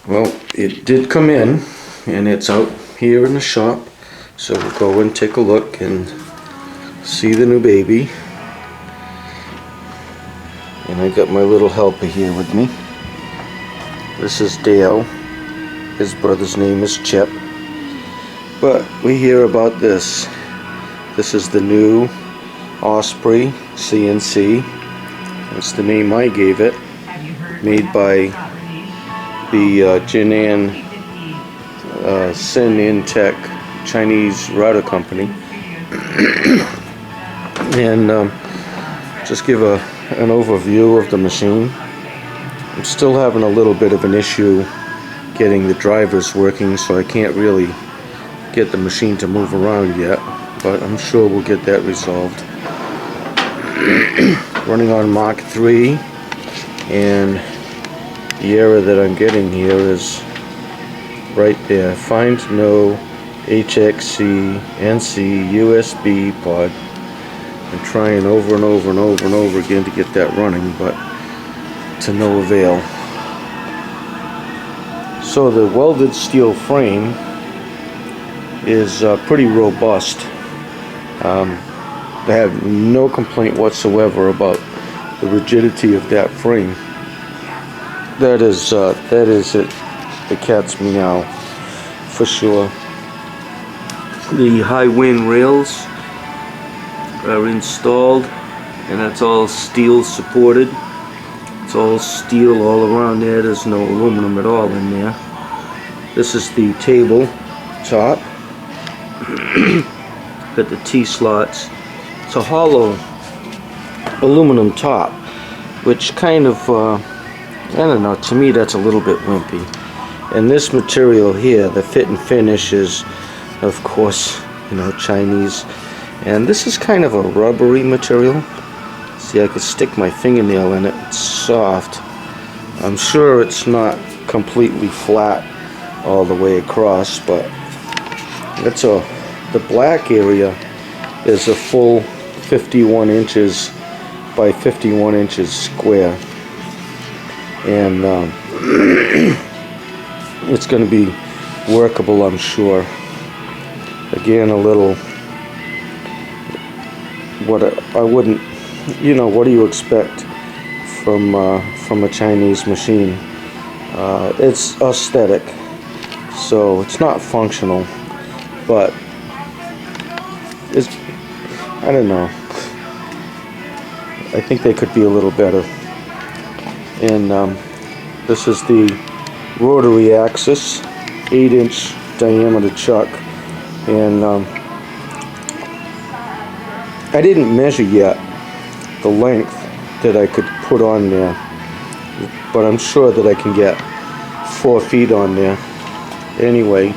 Well, it did come in, and it's out here in the shop, so we'll go and take a look and see the new baby. And I got my little helper here with me. This is Dale. His brother's name is Chip. But we hear about this. This is the new Osprey CNC. That's the name I gave it. Made by the Jinan Sin Tech Chinese router company. And just give an overview of the machine. I'm still having a little bit of an issue getting the drivers working, so I can't really get the machine to move around yet, but I'm sure we'll get that resolved. Running on Mark 3, and the error that I'm getting here is right there. Find no HXC NC USB pod. I'm trying over and over and over and over again to get that running, but to no avail. So the welded steel frame is pretty robust. I have no complaint whatsoever about the rigidity of that frame. That is it. The cat's meow for sure. The high wind rails are installed, and that's all steel supported. It's all steel all around there. There's no aluminum at all in there. This is the table top. Got the T-slots. It's a hollow aluminum top, which kind of, I don't know, to me that's a little bit wimpy. And this material here, the fit and finish, is, of course, you know, Chinese. And this is kind of a rubbery material. See, I could stick my fingernail in it. It's soft. I'm sure it's not completely flat all the way across, but the black area is a full 51 inches by 51 inches square, and it's going to be workable, I'm sure. Again, a little, I wouldn't, you know, what do you expect from a Chinese machine? It's aesthetic, so it's not functional, but it's, I don't know, I think they could be a little better. And this is the rotary axis, 8-inch diameter chuck, and I didn't measure yet the length that I could put on there, but I'm sure that I can get 4 feet on there. Anyway,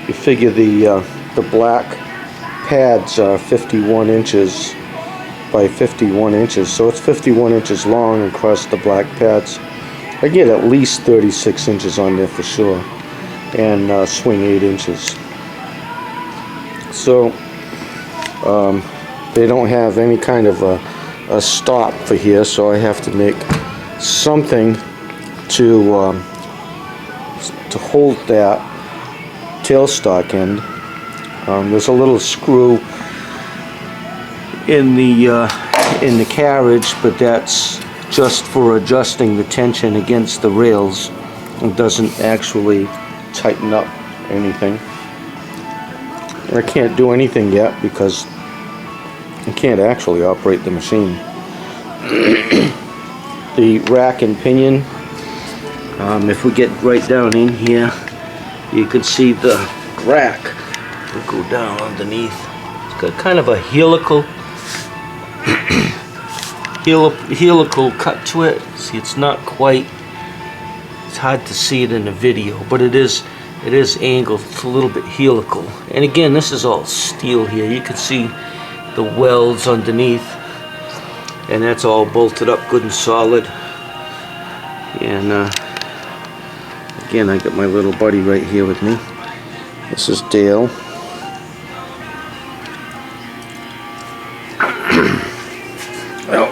you figure the black pads are 51 inches by 51 inches, so it's 51 inches long across the black pads. I get at least 36 inches on there for sure, and swing 8 inches. So they don't have any kind of a stop for here, so I have to make something to hold that tailstock end. There's a little screw in the carriage, but that's just for adjusting the tension against the rails. It doesn't actually tighten up anything. I can't do anything yet because I can't actually operate the machine. The rack and pinion, if we get right down in here, you can see the rack will go down underneath. It's got kind of a helical cut to it. See, it's not quite, it's hard to see it in the video, but it is angled. It's a little bit helical. And again, this is all steel here. You can see the welds underneath, and that's all bolted up good and solid. And again, I got my little buddy right here with me. This is Dale. Well,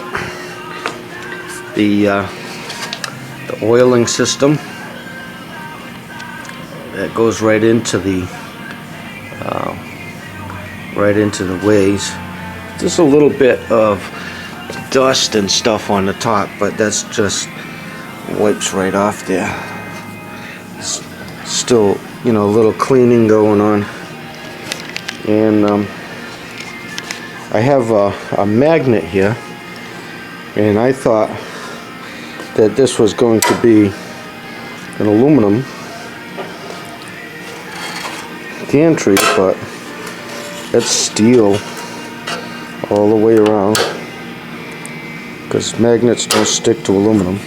the oiling system that goes right into the ways. Just a little bit of dust and stuff on the top, but that's just wipes right off there. Still, you know, a little cleaning going on. And I have a magnet here, and I thought that this was going to be an aluminum gantry, but it's steel all the way around, because magnets don't stick to aluminum.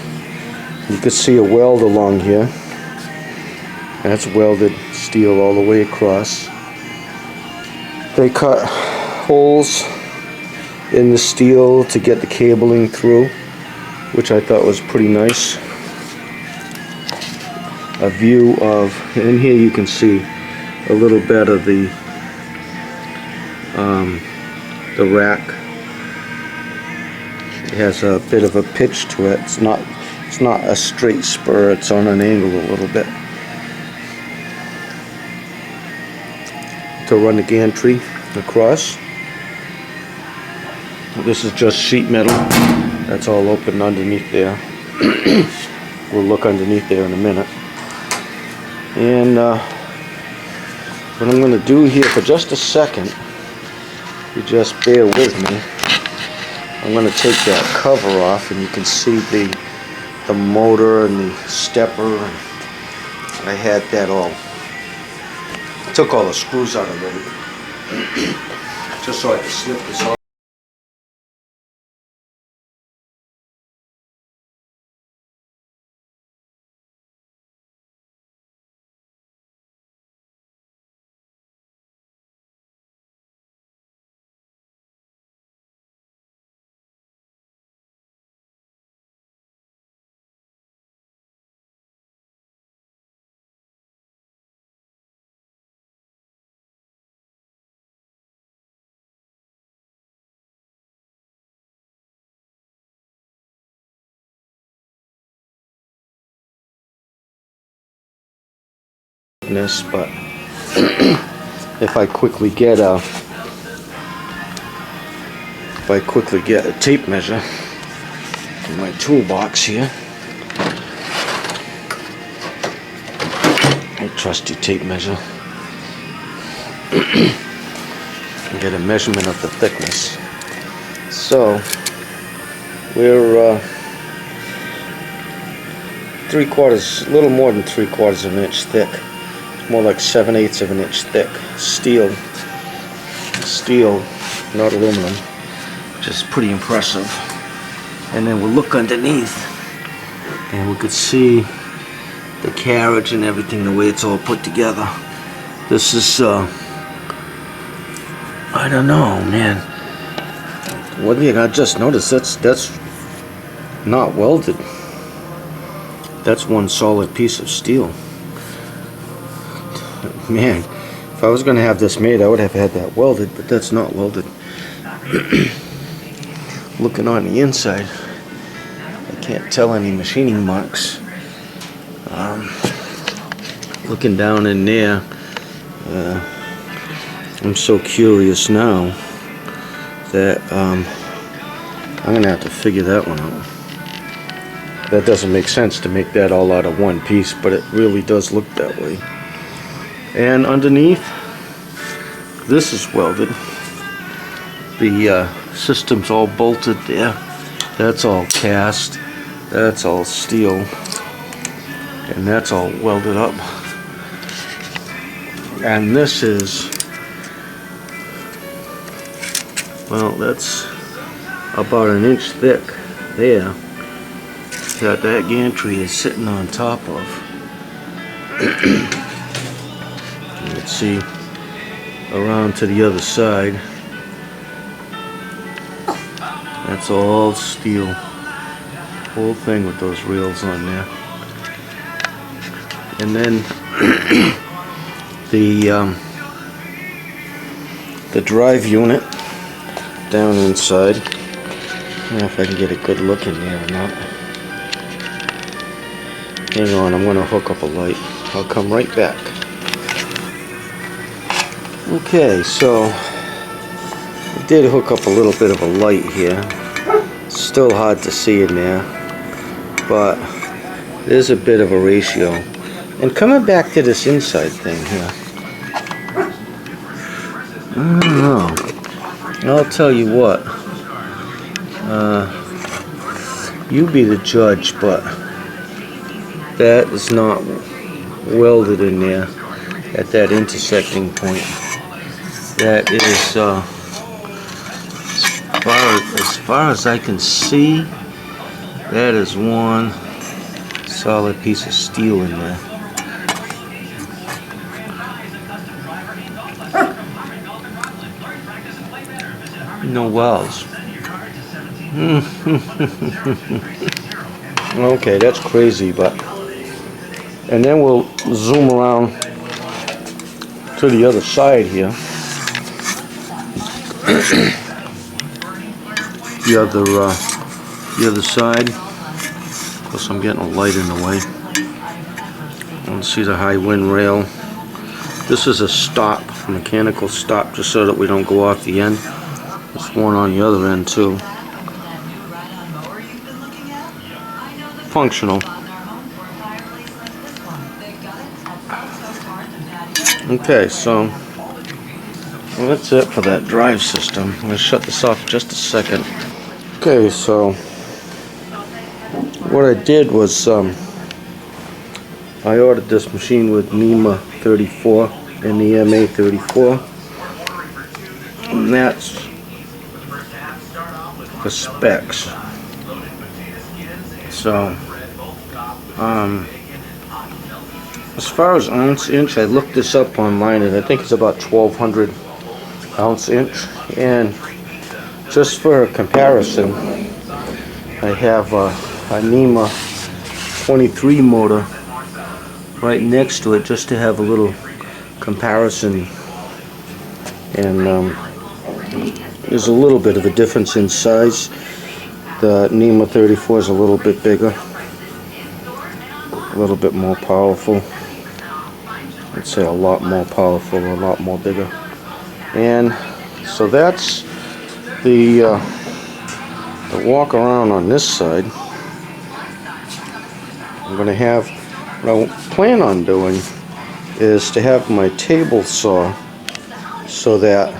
You can see a weld along here. That's welded steel all the way across. They cut holes in the steel to get the cabling through, which I thought was pretty nice. A view of, and here you can see a little bit of the rack. It has a bit of a pitch to it. It's not a straight spur, it's on an angle a little bit. To run the gantry across. This is just sheet metal. That's all open underneath there. We'll look underneath there in a minute. And what I'm going to do here for just a second, you just bear with me. I'm going to take that cover off, and you can see the motor and the stepper. And I had that all. I took all the screws out already, just so I could slip this off. But if I quickly get a tape measure in my toolbox here, a trusty tape measure, and get a measurement of the thickness. So we're 3/4, a little more than 3/4 of an inch thick. More like 7/8 of an inch thick. Steel, not aluminum, which is pretty impressive. And then we'll look underneath, and we could see the carriage and everything, the way it's all put together. This is, I don't know, man. One thing I just noticed, that's not welded. That's one solid piece of steel. Man, if I was going to have this made, I would have had that welded, but that's not welded. Looking on the inside, I can't tell any machining marks. Looking down in there, I'm so curious now that I'm going to have to figure that one out. That doesn't make sense to make that all out of one piece, but it really does look that way. And underneath, this is welded. The system's all bolted there. That's all cast. That's all steel. And that's all welded up. And this is, well, that's about an inch thick there, that gantry is sitting on top of. Let's see, around to the other side. That's all steel. Whole thing with those rails on there. And then the drive unit down inside. I don't know if I can get a good look in there or not. Hang on, I'm going to hook up a light. I'll come right back. Okay, so I did hook up a little bit of a light here. It's still hard to see in there, but there's a bit of a ratio. And coming back to this inside thing here, I don't know. I'll tell you what. You be the judge, but that is not welded in there at that intersecting point. That is, as far as I can see, that is one solid piece of steel in there. No welds. Okay, that's crazy, but and then we'll zoom around to the other side here. the other side. Of course, I'm getting a light in the way. I don't see the high wind rail. This is a stop, mechanical stop, just so that we don't go off the end. There's one on the other end too. Functional. Okay, so well, that's it for that drive system. I'm going to shut this off just a second. Okay, so what I did was I ordered this machine with NEMA 34 and the MA 34, and that's the specs. So as far as ounce inch, I looked this up online and I think it's about 1200 ounce inch. And just for a comparison, I have a NEMA 23 motor right next to it just to have a little comparison. And there's a little bit of a difference in size. The NEMA 34 is a little bit bigger, a little bit more powerful. I'd say a lot more powerful, a lot more bigger. And so that's the walk around on this side. I'm going to have, what I plan on doing is to have my table saw so that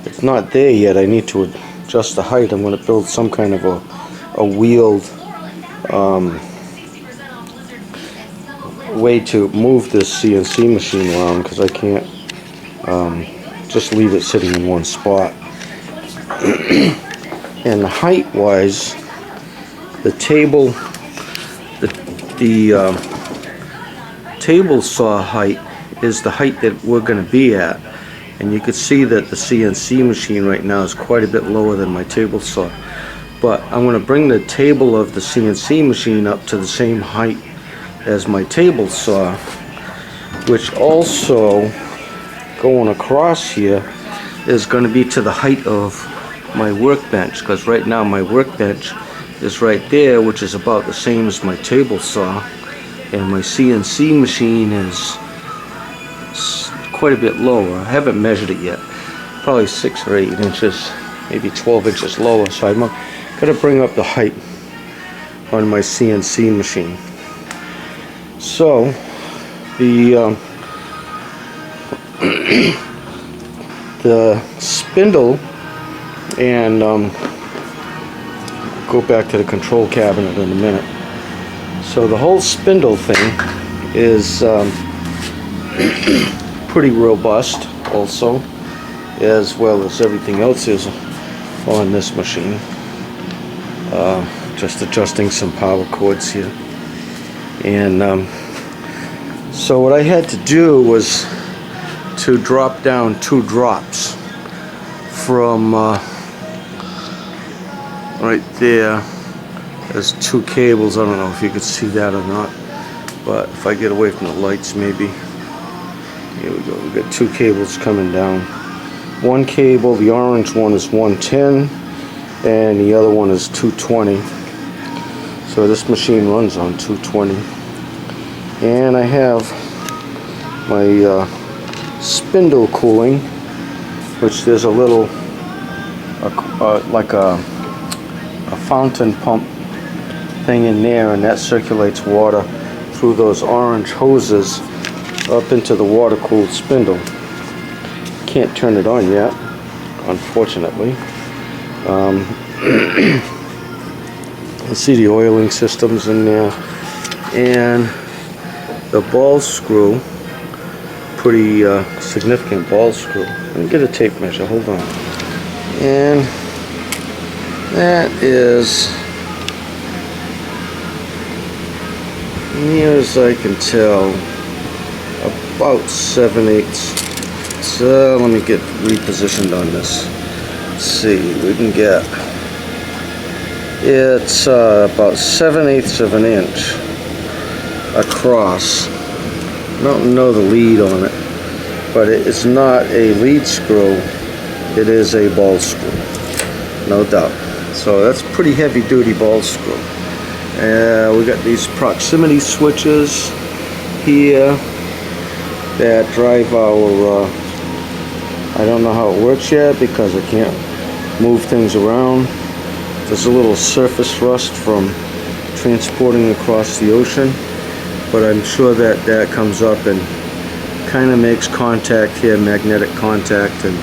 it's not there yet. I need to adjust the height. I'm going to build some kind of a wheeled way to move this CNC machine around, because I can't just leave it sitting in one spot. And height wise, the table table saw height is the height that we're going to be at. And you can see that the CNC machine right now is quite a bit lower than my table saw. But I'm going to bring the table of the CNC machine up to the same height as my table saw, which also going across here is going to be to the height of my workbench, because right now my workbench is right there, which is about the same as my table saw, and my CNC machine is quite a bit lower. I haven't measured it yet, probably 6 or 8 inches, maybe 12 inches lower. So I'm going to bring up the height on my CNC machine. So the the spindle, and go back to the control cabinet in a minute. So the whole spindle thing is pretty robust also, as well as everything else is on this machine. Just adjusting some power cords here. And so what I had to do was to drop down 2 drops from right there. There's 2 cables. I don't know if you could see that or not, but if I get away from the lights, maybe. Here we go. We've got 2 cables coming down. One cable, the orange one, is 110 and the other one is 220. So this machine runs on 220. And I have my spindle cooling, which there's a little like a fountain pump thing in there, and that circulates water through those orange hoses up into the water-cooled spindle. Can't turn it on yet, unfortunately. You see the oiling systems in there, and the ball screw, pretty significant ball screw. Let me get a tape measure, hold on. And that is, near as I can tell, about 7/8. So let me get repositioned on this. Let's see, we can get, it's about 7/8 of an inch across. I don't know the lead on it, but it's not a lead screw, it is a ball screw, no doubt. So that's pretty heavy duty ball screw. We got these proximity switches here that drive our, I don't know how it works yet because I can't move things around. There's a little surface rust from transporting across the ocean, but I'm sure that that comes up and kind of makes contact here, magnetic contact. And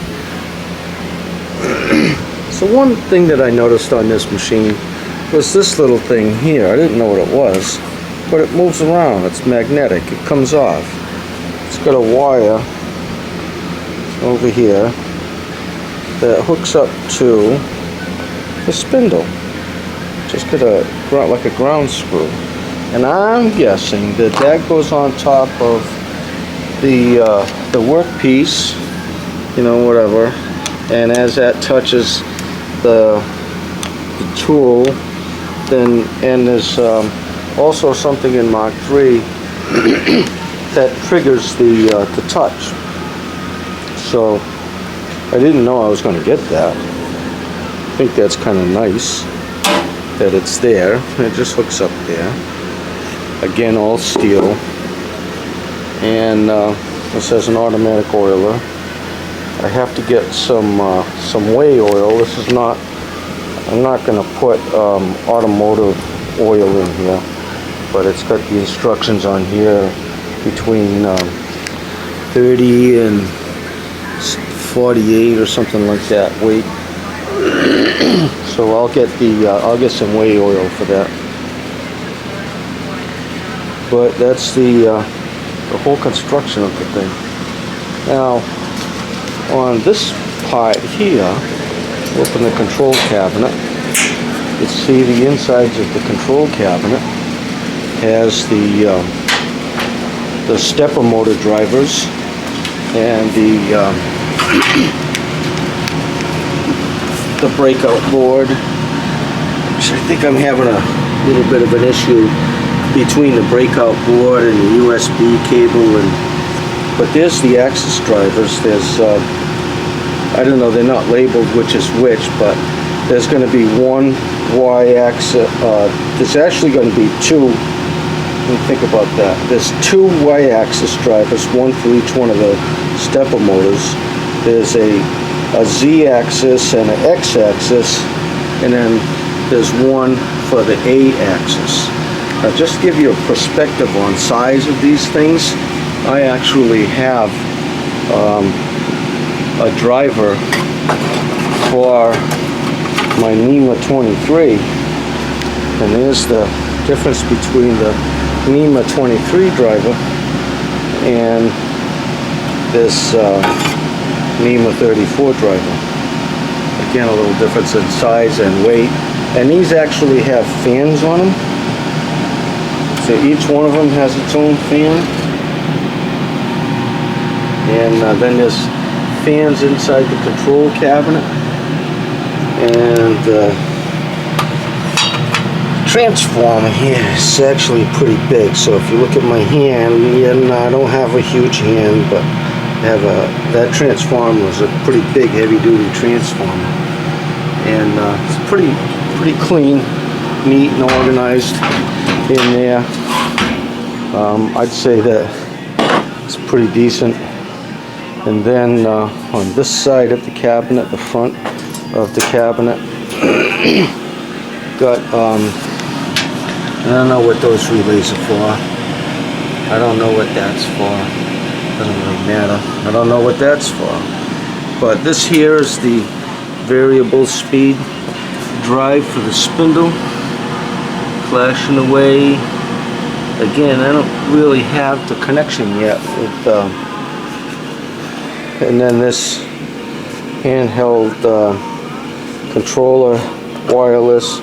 so one thing that I noticed on this machine was this little thing here. I didn't know what it was, but it moves around. It's magnetic. It comes off. It's got a wire over here that hooks up to the spindle. Just got a like a ground screw, and I'm guessing that that goes on top of the workpiece, you know, whatever. And as that touches the tool, then, and there's also something in Mark III that triggers the touch. So I didn't know I was going to get that. I think that's kind of nice that it's there. It just hooks up there. Again, all steel. And this has an automatic oiler. I have to get some whey oil. This is not, I'm not going to put automotive oil in here, but it's got the instructions on here between 30 and 48 or something like that weight. So I'll get some whey oil for that. But that's the whole construction of the thing. Now on this part here, open the control cabinet. You see the insides of the control cabinet has the stepper motor drivers and the breakout board, which I think I'm having a little bit of an issue between the breakout board and the USB cable, but there's the axis drivers. There's I don't know, they're not labeled which is which, but there's going to be one Y-axis, there's actually going to be two. Let me think about that. There's two Y-axis drivers, one for each one of the stepper motors. There's a Z-axis and an X-axis, and then there's one for the A-axis. Just to give you a perspective on size of these things, I actually have a driver for my NEMA 23, and there's the difference between the NEMA 23 driver and this NEMA 34 driver. Again, a little difference in size and weight, and these actually have fans on them, so each one of them has its own fan, and then there's fans inside the control cabinet, and the transformer here is actually pretty big. So if you look at my hand, and I don't have a huge hand, but I have that transformer is a pretty big, heavy-duty transformer, and it's pretty clean, neat, and organized in there. I'd say that it's pretty decent. And then on this side of the cabinet, the front of the cabinet, got I don't know what those relays are for. I don't know what that's for. Doesn't really matter. I don't know what that's for. But this here is the variable speed drive for the spindle. Flashing away. Again, I don't really have the connection yet with and then this handheld controller, wireless.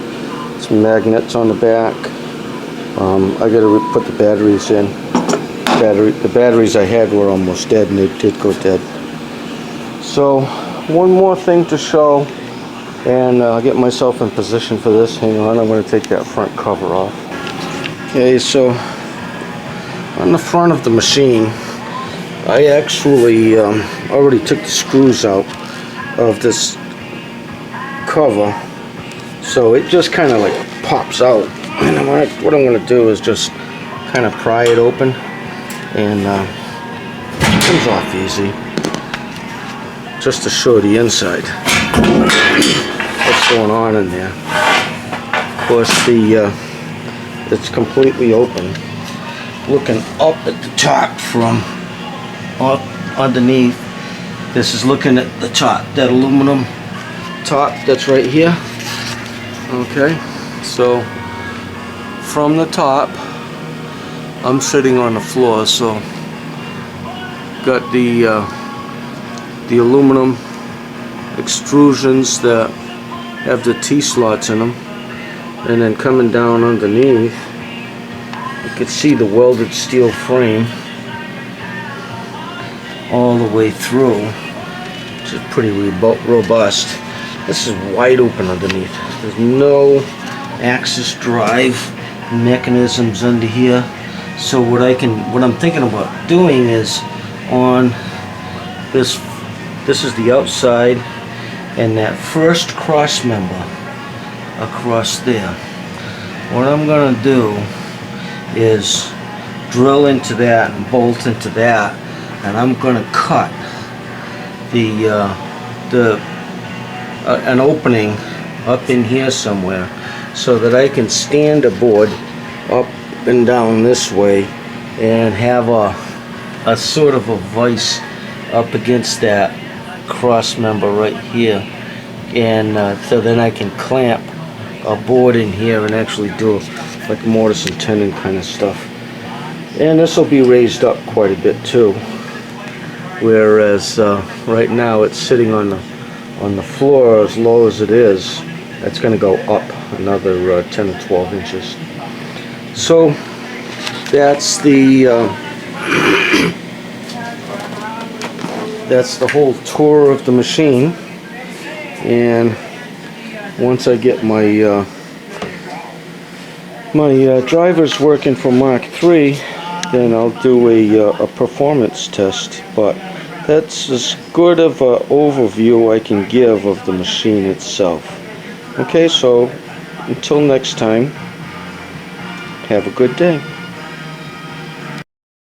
Some magnets on the back. I gotta put the batteries in. The batteries I had were almost dead, and they did go dead. So one more thing to show, and I'll get myself in position for this. Hang on, I'm going to take that front cover off. Okay, so on the front of the machine, I actually already took the screws out of this cover, so it just kind of like pops out. And what I'm going to do is just kind of pry it open, and it comes off easy. Just to show the inside, what's going on in there. Of course, it's completely open. Looking up at the top from up underneath. This is looking at the top, that aluminum top that's right here. Okay, so from the top, I'm sitting on the floor, so got the aluminum extrusions that have the T-slots in them, and then coming down underneath, you can see the welded steel frame all the way through, which is pretty robust. This is wide open underneath. There's no axis drive mechanisms under here. So what I'm thinking about doing is on this is the outside, and that first cross member across there. What I'm going to do is drill into that and bolt into that, and I'm going to cut an opening up in here somewhere, so that I can stand a board up and down this way and have a sort of a vise up against that cross member right here, and so then I can clamp a board in here and actually do like mortise and tenon kind of stuff. And this will be raised up quite a bit too, whereas right now it's sitting on the floor as low as it is. That's going to go up another 10 or 12 inches. So that's that's the whole tour of the machine. And once I get my drivers working for Mark III, then I'll do a performance test. But that's as good of an overview I can give of the machine itself. Okay, so until next time, have a good day.